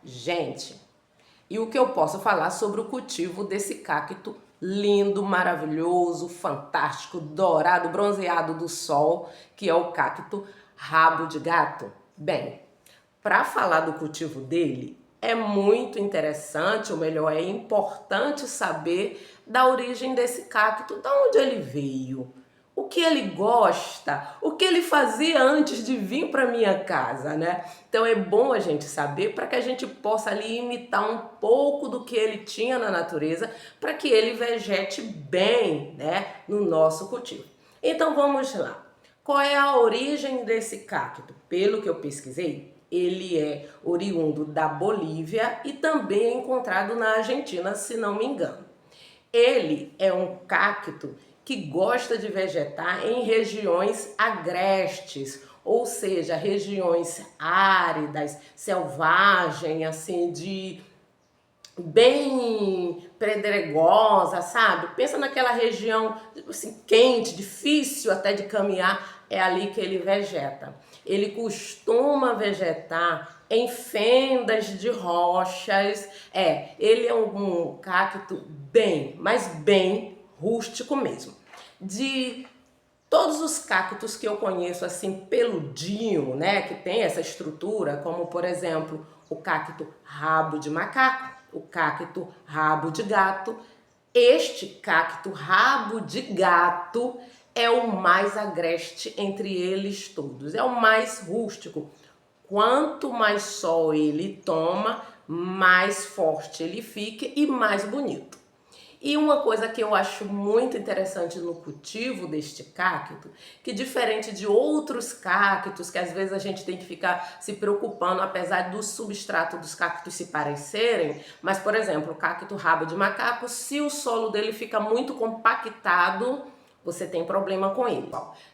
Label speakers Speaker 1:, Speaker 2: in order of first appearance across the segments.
Speaker 1: Gente, e o que eu posso falar sobre o cultivo desse cacto lindo, maravilhoso, fantástico, dourado, bronzeado do sol, que é o cacto rabo de gato? Bem, para falar do cultivo dele, é muito interessante, ou melhor, é importante saber da origem desse cacto, de onde ele veio, o que ele gosta, o que ele fazia antes de vir para minha casa, né? Então é bom a gente saber para que a gente possa ali imitar um pouco do que ele tinha na natureza, para que ele vegete bem, né, no nosso cultivo. Então vamos lá. Qual é a origem desse cacto? Pelo que eu pesquisei, ele é oriundo da Bolívia e também é encontrado na Argentina, se não me engano. Ele é um cacto que gosta de vegetar em regiões agrestes, ou seja, regiões áridas, selvagem, assim, de bem pedregosa, sabe? Pensa naquela região assim, quente, difícil até de caminhar, é ali que ele vegeta. Ele costuma vegetar em fendas de rochas. Ele é um cacto bem, mas bem rústico mesmo. De todos os cactos que eu conheço assim peludinho, né, que tem essa estrutura, como por exemplo o cacto rabo de macaco, o cacto rabo de gato, este cacto rabo de gato é o mais agreste entre eles todos, é o mais rústico. Quanto mais sol ele toma, mais forte ele fica e mais bonito. E uma coisa que eu acho muito interessante no cultivo deste cacto, que diferente de outros cactos, que às vezes a gente tem que ficar se preocupando, apesar do substrato dos cactos se parecerem, mas, por exemplo, o cacto rabo de macaco, se o solo dele fica muito compactado, você tem problema com ele.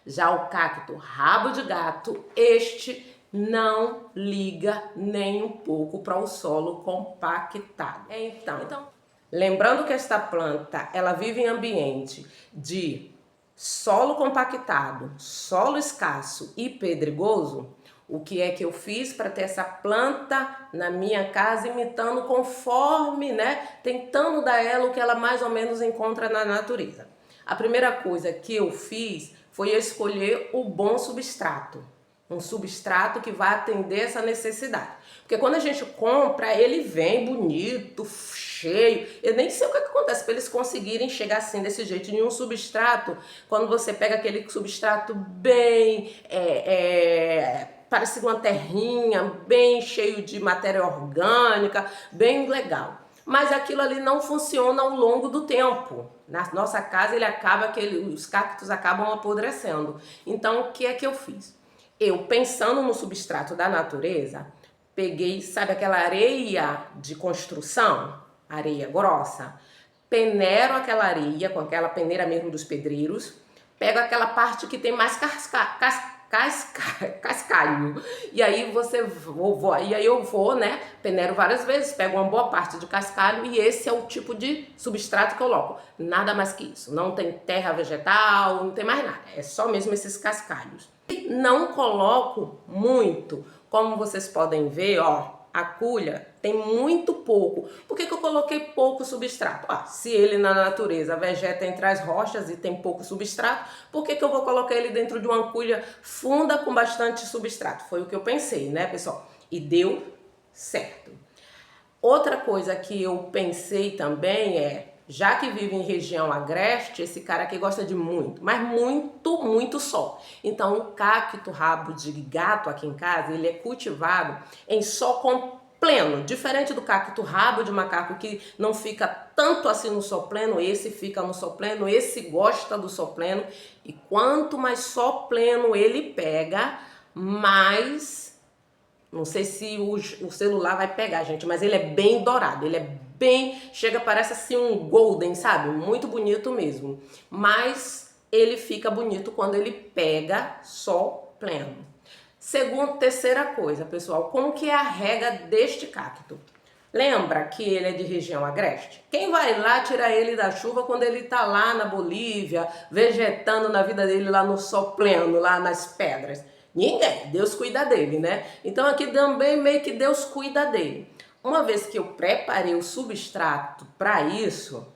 Speaker 1: Já o cacto rabo de gato, este não liga nem um pouco para o solo compactado. Então, lembrando que esta planta, ela vive em ambiente de solo compactado, solo escasso e pedregoso. O que é que eu fiz para ter essa planta na minha casa, imitando conforme, né, tentando dar ela o que ela mais ou menos encontra na natureza. A primeira coisa que eu fiz foi escolher o bom substrato. Um substrato que vai atender essa necessidade. Porque quando a gente compra, ele vem bonito, cheio. Eu nem sei o que acontece para eles conseguirem chegar assim, desse jeito, em um substrato. Quando você pega aquele substrato bem, parece uma terrinha, bem cheio de matéria orgânica, bem legal. Mas aquilo ali não funciona ao longo do tempo. Na nossa casa, os cactos acabam apodrecendo. Então, o que é que eu fiz? Eu, pensando no substrato da natureza, peguei, sabe aquela areia de construção? Areia grossa. Peneiro aquela areia, com aquela peneira mesmo dos pedreiros. Pego aquela parte que tem mais cascalho. E aí eu vou, né? Peneiro várias vezes, pego uma boa parte de cascalho e esse é o tipo de substrato que eu coloco. Nada mais que isso. Não tem terra vegetal, não tem mais nada. É só mesmo esses cascalhos. Não coloco muito, como vocês podem ver, ó, a culha tem muito pouco. Por que eu coloquei pouco substrato? Se ele na natureza vegeta entre as rochas e tem pouco substrato, por que eu vou colocar ele dentro de uma culha funda com bastante substrato? Foi o que eu pensei, né, pessoal? E deu certo. Outra coisa que eu pensei também já que vive em região agreste, esse cara aqui gosta de muito, mas muito, muito sol. Então o cacto rabo de gato aqui em casa, ele é cultivado em sol pleno, diferente do cacto rabo de macaco que não fica tanto assim no sol pleno, esse fica no sol pleno, esse gosta do sol pleno e quanto mais sol pleno ele pega, mais... Não sei se o celular vai pegar, gente, mas ele é bem dourado, ele é bem, parece assim um golden, sabe? Muito bonito mesmo. Mas ele fica bonito quando ele pega sol pleno. Terceira coisa, pessoal, como que é a rega deste cacto? Lembra que ele é de região agreste? Quem vai lá tirar ele da chuva quando ele tá lá na Bolívia, vegetando na vida dele lá no sol pleno, lá nas pedras? Ninguém, Deus cuida dele, né? Então aqui também meio que Deus cuida dele. Uma vez que eu preparei o substrato para isso,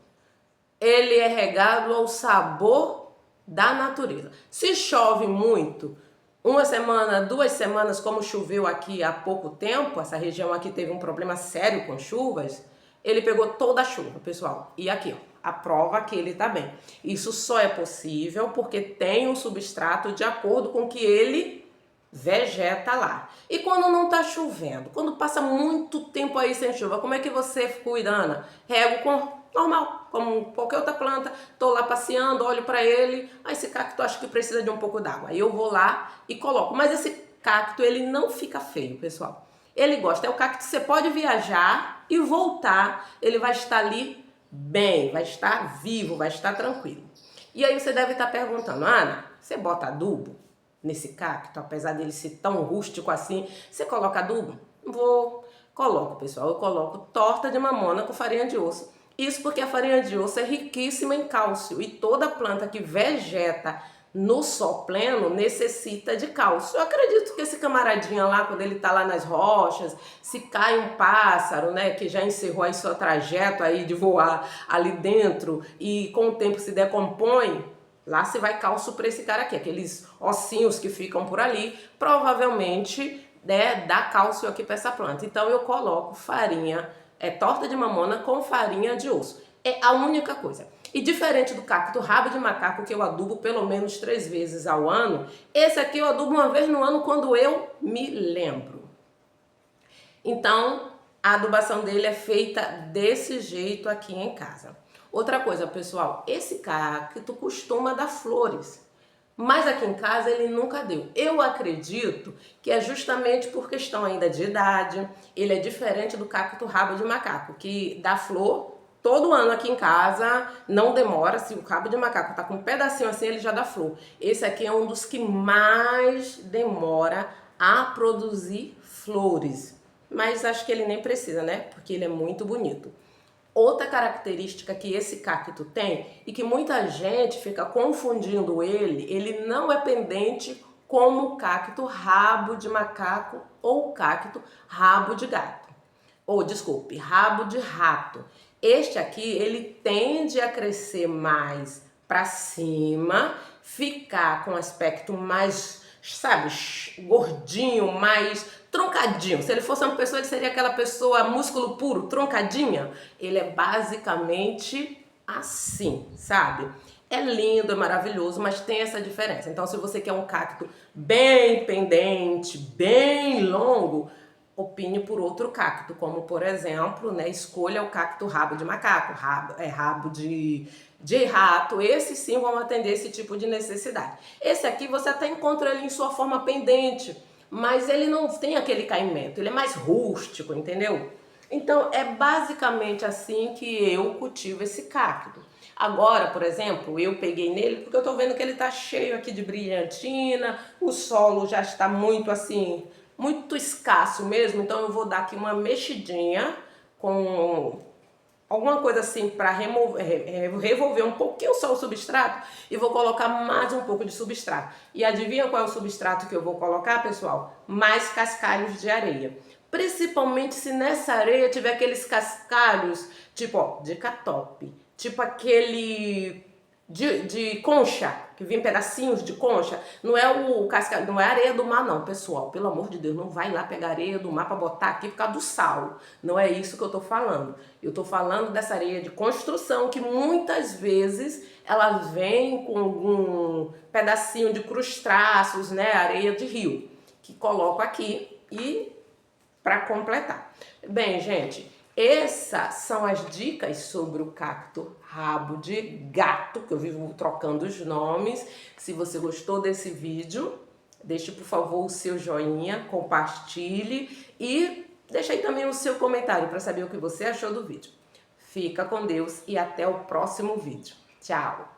Speaker 1: ele é regado ao sabor da natureza. Se chove muito, uma semana, 2 semanas, como choveu aqui há pouco tempo, essa região aqui teve um problema sério com chuvas, ele pegou toda a chuva, pessoal. E aqui, ó, a prova que ele tá bem. Isso só é possível porque tem um substrato de acordo com que ele vegeta lá. E quando não tá chovendo, quando passa muito tempo aí sem chuva, como é que você cuida, Ana? Rego com normal, como qualquer outra planta, tô lá passeando, olho para ele, esse cacto acho que precisa de um pouco d'água. Aí eu vou lá e coloco. Mas esse cacto, ele não fica feio, pessoal. Ele gosta, é o cacto que você pode viajar e voltar, ele vai estar ali bem, vai estar vivo, vai estar tranquilo. E aí você deve estar perguntando, Ana, você bota adubo nesse cacto, apesar dele ser tão rústico assim, você coloca adubo? Coloco, pessoal, eu coloco torta de mamona com farinha de osso. Isso porque a farinha de osso é riquíssima em cálcio e toda planta que vegeta no sol pleno necessita de cálcio. Eu acredito que esse camaradinha lá, quando ele tá lá nas rochas, se cai um pássaro, né, que já encerrou aí seu trajeto aí de voar ali dentro e com o tempo se decompõe, lá se vai cálcio para esse cara aqui, aqueles ossinhos que ficam por ali, provavelmente, né, dá cálcio aqui para essa planta. Então eu coloco farinha, torta de mamona com farinha de osso. É a única coisa. E diferente do cacto rabo de macaco, que eu adubo pelo menos 3 vezes ao ano, esse aqui eu adubo uma vez no ano quando eu me lembro. Então, a adubação dele é feita desse jeito aqui em casa. Outra coisa, pessoal, esse cacto costuma dar flores, mas aqui em casa ele nunca deu. Eu acredito que é justamente por questão ainda de idade. Ele é diferente do cacto rabo de macaco, que dá flor todo ano aqui em casa, não demora. Se o rabo de macaco tá com um pedacinho assim, ele já dá flor. Esse aqui é um dos que mais demora a produzir flores. Mas acho que ele nem precisa, né? Porque ele é muito bonito. Outra característica que esse cacto tem e que muita gente fica confundindo ele não é pendente como o cacto rabo de macaco ou cacto rabo de gato. Ou, desculpe, rabo de rato. Este aqui, ele tende a crescer mais para cima, ficar com aspecto mais, sabe, gordinho, mais troncadinho. Se ele fosse uma pessoa, ele seria aquela pessoa músculo puro, troncadinha. Ele é basicamente assim, sabe? É lindo, é maravilhoso, mas tem essa diferença. Então, se você quer um cacto bem pendente, bem longo, opine por outro cacto, como por exemplo, né, escolha o cacto rabo de macaco, rabo de rato. Esses sim vão atender esse tipo de necessidade. Esse aqui você até encontra ele em sua forma pendente, mas ele não tem aquele caimento, ele é mais rústico, entendeu? Então é basicamente assim que eu cultivo esse cacto. Agora, por exemplo, eu peguei nele porque eu tô vendo que ele tá cheio aqui de brilhantina, o solo já está muito assim, muito escasso mesmo, então eu vou dar aqui uma mexidinha com alguma coisa assim para revolver um pouquinho só o substrato e vou colocar mais um pouco de substrato. E adivinha qual é o substrato que eu vou colocar, pessoal? Mais cascalhos de areia. Principalmente se nessa areia tiver aqueles cascalhos, tipo, ó, de catop, tipo aquele de concha, que vem pedacinhos de concha. Não é o cascalho, não é areia do mar não, pessoal. Pelo amor de Deus, não vai lá pegar areia do mar para botar aqui por causa do sal. Não é isso que eu tô falando. Eu tô falando dessa areia de construção que muitas vezes ela vem com algum pedacinho de crustáceos, né, areia de rio, que coloco aqui e para completar. Bem, gente, essas são as dicas sobre o cacto rabo de gato, que eu vivo trocando os nomes. Se você gostou desse vídeo, deixe por favor o seu joinha, compartilhe e deixe aí também o seu comentário para saber o que você achou do vídeo. Fica com Deus e até o próximo vídeo. Tchau!